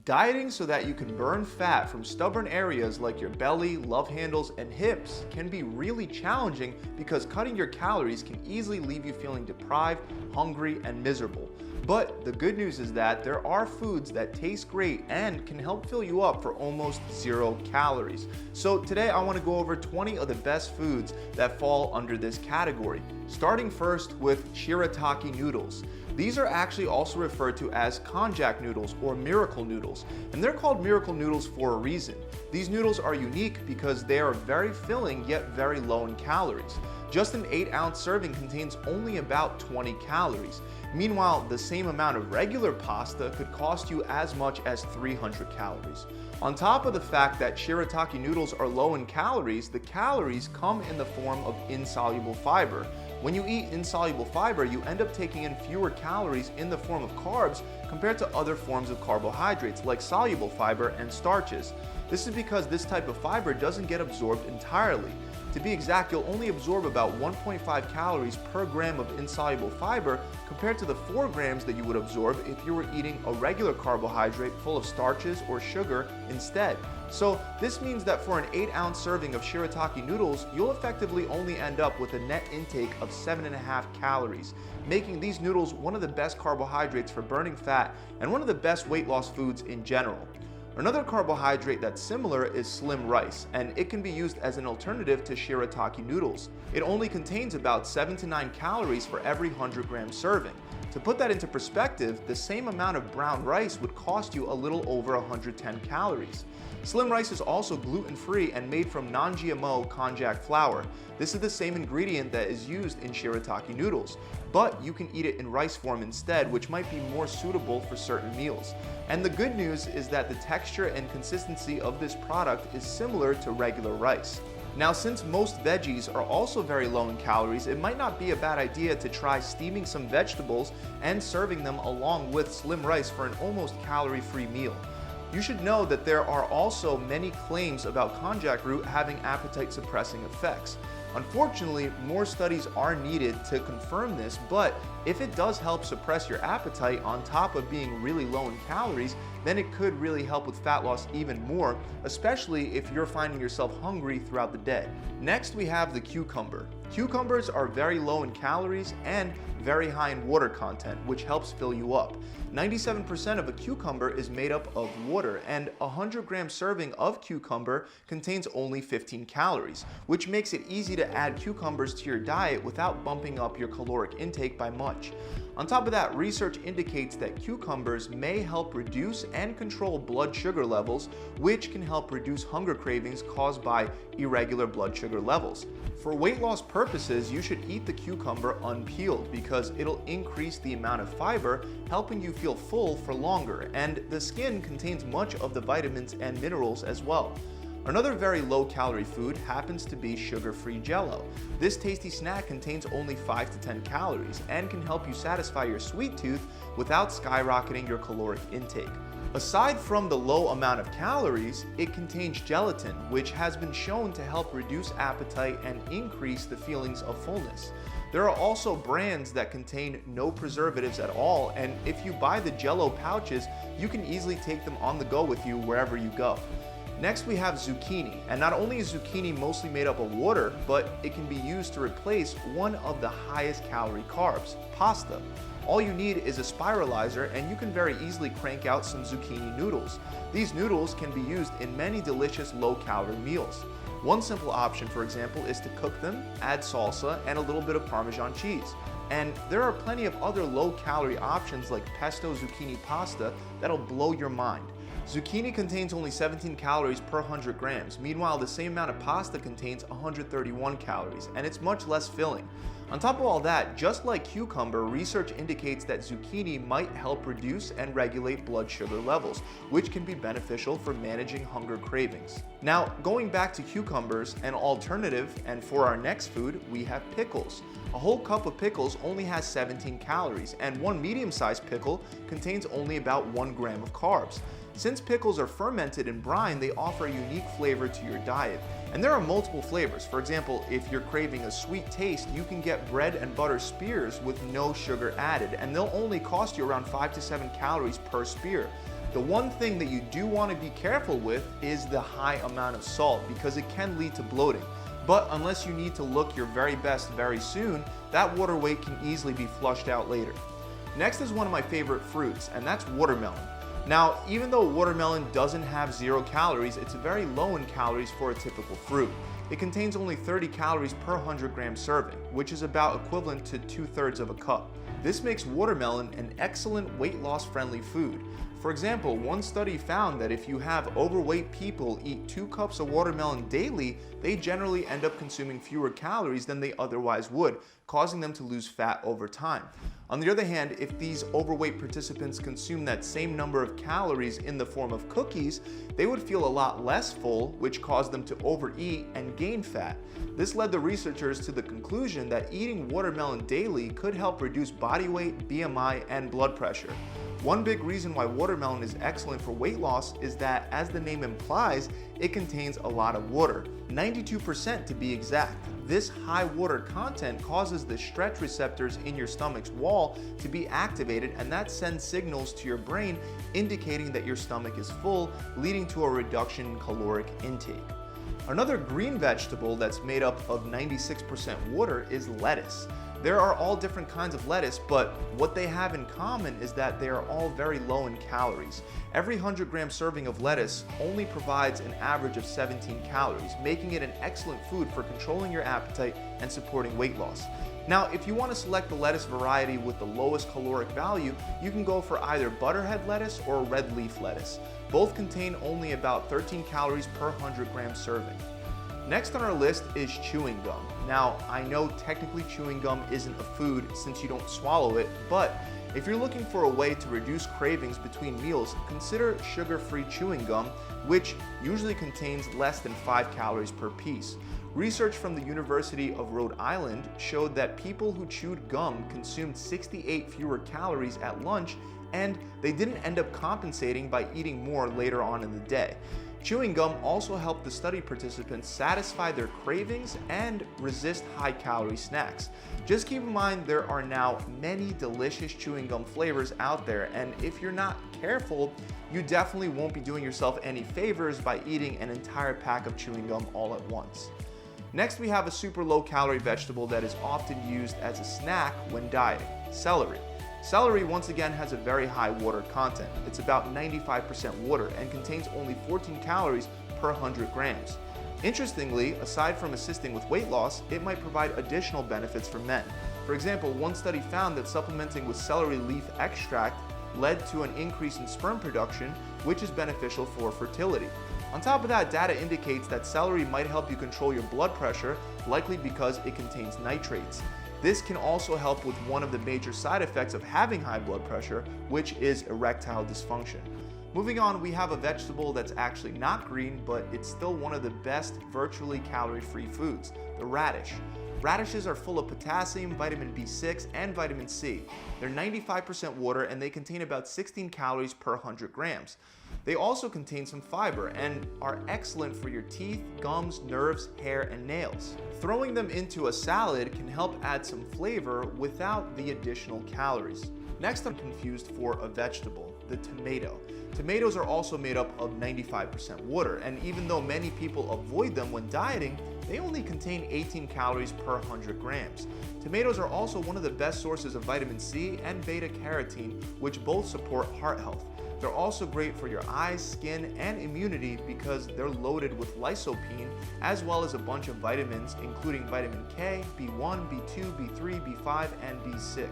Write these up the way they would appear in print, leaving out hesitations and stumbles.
Dieting so that you can burn fat from stubborn areas like your belly, love handles, and hips can be really challenging because cutting your calories can easily leave you feeling deprived, hungry, and miserable. But the good news is that there are foods that taste great and can help fill you up for almost 0 calories. So today I want to go over 20 of the best foods that fall under this category. Starting first with shirataki noodles. These are actually also referred to as konjac noodles or miracle noodles, and they're called miracle noodles for a reason. These noodles are unique because they are very filling yet very low in calories. Just an 8-ounce serving contains only about 20 calories. Meanwhile, the same amount of regular pasta could cost you as much as 300 calories. On top of the fact that shirataki noodles are low in calories, the calories come in the form of insoluble fiber. When you eat insoluble fiber, you end up taking in fewer calories in the form of carbs compared to other forms of carbohydrates like soluble fiber and starches. This is because this type of fiber doesn't get absorbed entirely. To be exact, you'll only absorb about 1.5 calories per gram of insoluble fiber compared to the 4 grams that you would absorb if you were eating a regular carbohydrate full of starches or sugar instead. So this means that for an 8-ounce serving of shirataki noodles, you'll effectively only end up with a net intake of 7.5 calories, making these noodles one of the best carbohydrates for burning fat and one of the best weight loss foods in general. Another carbohydrate that's similar is slim rice, and it can be used as an alternative to shirataki noodles. It only contains about 7 to 9 calories for every 100-gram serving. To put that into perspective, the same amount of brown rice would cost you a little over 110 calories. Slim rice is also gluten-free and made from non-GMO konjac flour. This is the same ingredient that is used in shirataki noodles, but you can eat it in rice form instead, which might be more suitable for certain meals. And the good news is that the texture and consistency of this product is similar to regular rice. Now, since most veggies are also very low in calories, it might not be a bad idea to try steaming some vegetables and serving them along with slim rice for an almost calorie-free meal. You should know that there are also many claims about konjac root having appetite-suppressing effects. Unfortunately, more studies are needed to confirm this, but if it does help suppress your appetite on top of being really low in calories, then it could really help with fat loss even more, especially if you're finding yourself hungry throughout the day. Next, we have the cucumber. Cucumbers are very low in calories and very high in water content, which helps fill you up. 97% of a cucumber is made up of water, and a 100-gram serving of cucumber contains only 15 calories, which makes it easy to add cucumbers to your diet without bumping up your caloric intake by much. On top of that, research indicates that cucumbers may help reduce and control blood sugar levels, which can help reduce hunger cravings caused by irregular blood sugar levels. For weight loss purposes, you should eat the cucumber unpeeled because it'll increase the amount of fiber, helping you feel full for longer, and the skin contains much of the vitamins and minerals as well. Another very low-calorie food happens to be sugar-free Jell-O. This tasty snack contains only 5 to 10 calories and can help you satisfy your sweet tooth without skyrocketing your caloric intake. Aside from the low amount of calories, it contains gelatin, which has been shown to help reduce appetite and increase the feelings of fullness. There are also brands that contain no preservatives at all, and if you buy the Jell-O pouches, you can easily take them on the go with you wherever you go. Next, we have zucchini, and not only is zucchini mostly made up of water, but it can be used to replace one of the highest calorie carbs, pasta. All you need is a spiralizer, and you can very easily crank out some zucchini noodles. These noodles can be used in many delicious low-calorie meals. One simple option, for example, is to cook them, add salsa, and a little bit of Parmesan cheese. And there are plenty of other low-calorie options like pesto zucchini pasta that'll blow your mind. Zucchini contains only 17 calories per 100 grams. Meanwhile, the same amount of pasta contains 131 calories, and it's much less filling. On top of all that, just like cucumber, research indicates that zucchini might help reduce and regulate blood sugar levels, which can be beneficial for managing hunger cravings. Now, going back to cucumbers, an alternative, and for our next food, we have pickles. A whole cup of pickles only has 17 calories, and one medium-sized pickle contains only about 1 gram of carbs. Since pickles are fermented in brine, they offer a unique flavor to your diet. And there are multiple flavors. For example, if you're craving a sweet taste, you can get bread and butter spears with no sugar added, and they'll only cost you around 5 to 7 calories per spear. The one thing that you do want to be careful with is the high amount of salt, because it can lead to bloating. But unless you need to look your very best very soon, that water weight can easily be flushed out later. Next is one of my favorite fruits, and that's watermelon. Now, even though watermelon doesn't have 0 calories, it's very low in calories for a typical fruit. It contains only 30 calories per 100 gram serving, which is about equivalent to 2/3 of a cup. This makes watermelon an excellent weight loss friendly food. For example, one study found that if you have overweight people eat 2 cups of watermelon daily, they generally end up consuming fewer calories than they otherwise would, causing them to lose fat over time. On the other hand, if these overweight participants consume that same number of calories in the form of cookies, they would feel a lot less full, which caused them to overeat and gain fat. This led the researchers to the conclusion that eating watermelon daily could help reduce body weight, BMI, and blood pressure. One big reason why watermelon is excellent for weight loss is that, as the name implies, it contains a lot of water, 92% to be exact. This high water content causes the stretch receptors in your stomach's wall to be activated, and that sends signals to your brain indicating that your stomach is full, leading to a reduction in caloric intake. Another green vegetable that's made up of 96% water is lettuce. There are all different kinds of lettuce, but what they have in common is that they are all very low in calories. Every 100 gram serving of lettuce only provides an average of 17 calories, making it an excellent food for controlling your appetite and supporting weight loss. Now, if you want to select the lettuce variety with the lowest caloric value, you can go for either butterhead lettuce or red leaf lettuce. Both contain only about 13 calories per 100 gram serving. Next on our list is chewing gum. Now, I know technically chewing gum isn't a food since you don't swallow it, but if you're looking for a way to reduce cravings between meals, consider sugar-free chewing gum, which usually contains less than 5 calories per piece. Research from the University of Rhode Island showed that people who chewed gum consumed 68 fewer calories at lunch, and they didn't end up compensating by eating more later on in the day. Chewing gum also helped the study participants satisfy their cravings and resist high-calorie snacks. Just keep in mind there are now many delicious chewing gum flavors out there, and if you're not careful, you definitely won't be doing yourself any favors by eating an entire pack of chewing gum all at once. Next, we have a super low-calorie vegetable that is often used as a snack when dieting: celery. Celery, once again, has a very high water content. It's about 95% water and contains only 14 calories per 100 grams. Interestingly, aside from assisting with weight loss, it might provide additional benefits for men. For example, one study found that supplementing with celery leaf extract led to an increase in sperm production, which is beneficial for fertility. On top of that, data indicates that celery might help you control your blood pressure, likely because it contains nitrates. This can also help with one of the major side effects of having high blood pressure, which is erectile dysfunction. Moving on, we have a vegetable that's actually not green, but it's still one of the best virtually calorie-free foods: the radish. Radishes are full of potassium, vitamin B6, and vitamin C. They're 95% water, and they contain about 16 calories per 100 grams. They also contain some fiber and are excellent for your teeth, gums, nerves, hair, and nails. Throwing them into a salad can help add some flavor without the additional calories. Next, I'm confused for a vegetable: the tomato. Tomatoes are also made up of 95% water, and even though many people avoid them when dieting, they only contain 18 calories per 100 grams. Tomatoes are also one of the best sources of vitamin C and beta carotene, which both support heart health. They're also great for your eyes, skin, and immunity because they're loaded with lycopene, as well as a bunch of vitamins, including vitamin K, B1, B2, B3, B5, and B6.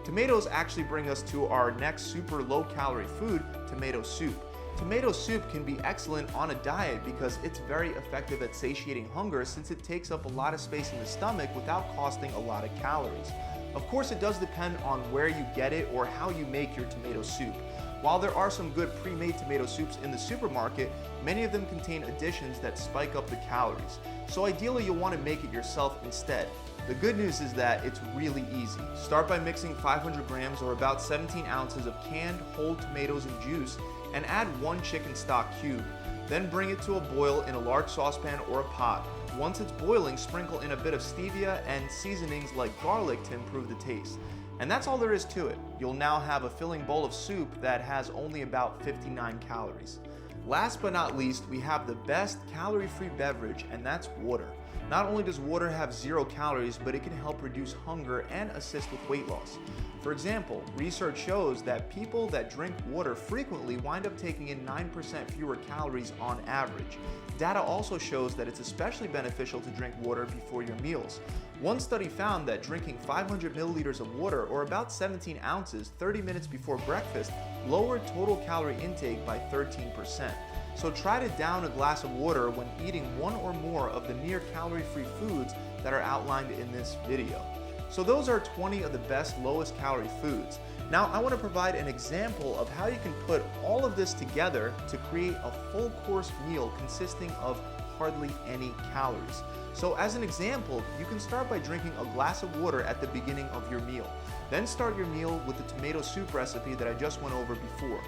Tomatoes actually bring us to our next super low-calorie food: tomato soup. Tomato soup can be excellent on a diet because it's very effective at satiating hunger, since it takes up a lot of space in the stomach without costing a lot of calories. Of course, it does depend on where you get it or how you make your tomato soup. While there are some good pre-made tomato soups in the supermarket, many of them contain additions that spike up the calories. So ideally, you'll want to make it yourself instead. The good news is that it's really easy. Start by mixing 500 grams or about 17 ounces of canned whole tomatoes and juice, and add 1 chicken stock cube. Then bring it to a boil in a large saucepan or a pot. Once it's boiling, sprinkle in a bit of stevia and seasonings like garlic to improve the taste. And that's all there is to it. You'll now have a filling bowl of soup that has only about 59 calories. Last but not least, we have the best calorie-free beverage, and that's water. Not only does water have 0 calories, but it can help reduce hunger and assist with weight loss. For example, research shows that people that drink water frequently wind up taking in 9% fewer calories on average. Data also shows that it's especially beneficial to drink water before your meals. One study found that drinking 500 milliliters of water, or about 17 ounces, 30 minutes before breakfast lowered total calorie intake by 13%. So try to down a glass of water when eating one or more of the near calorie-free foods that are outlined in this video. So those are 20 of the best lowest calorie foods. Now I want to provide an example of how you can put all of this together to create a full course meal consisting of hardly any calories. So as an example, you can start by drinking a glass of water at the beginning of your meal. Then start your meal with the tomato soup recipe that I just went over before.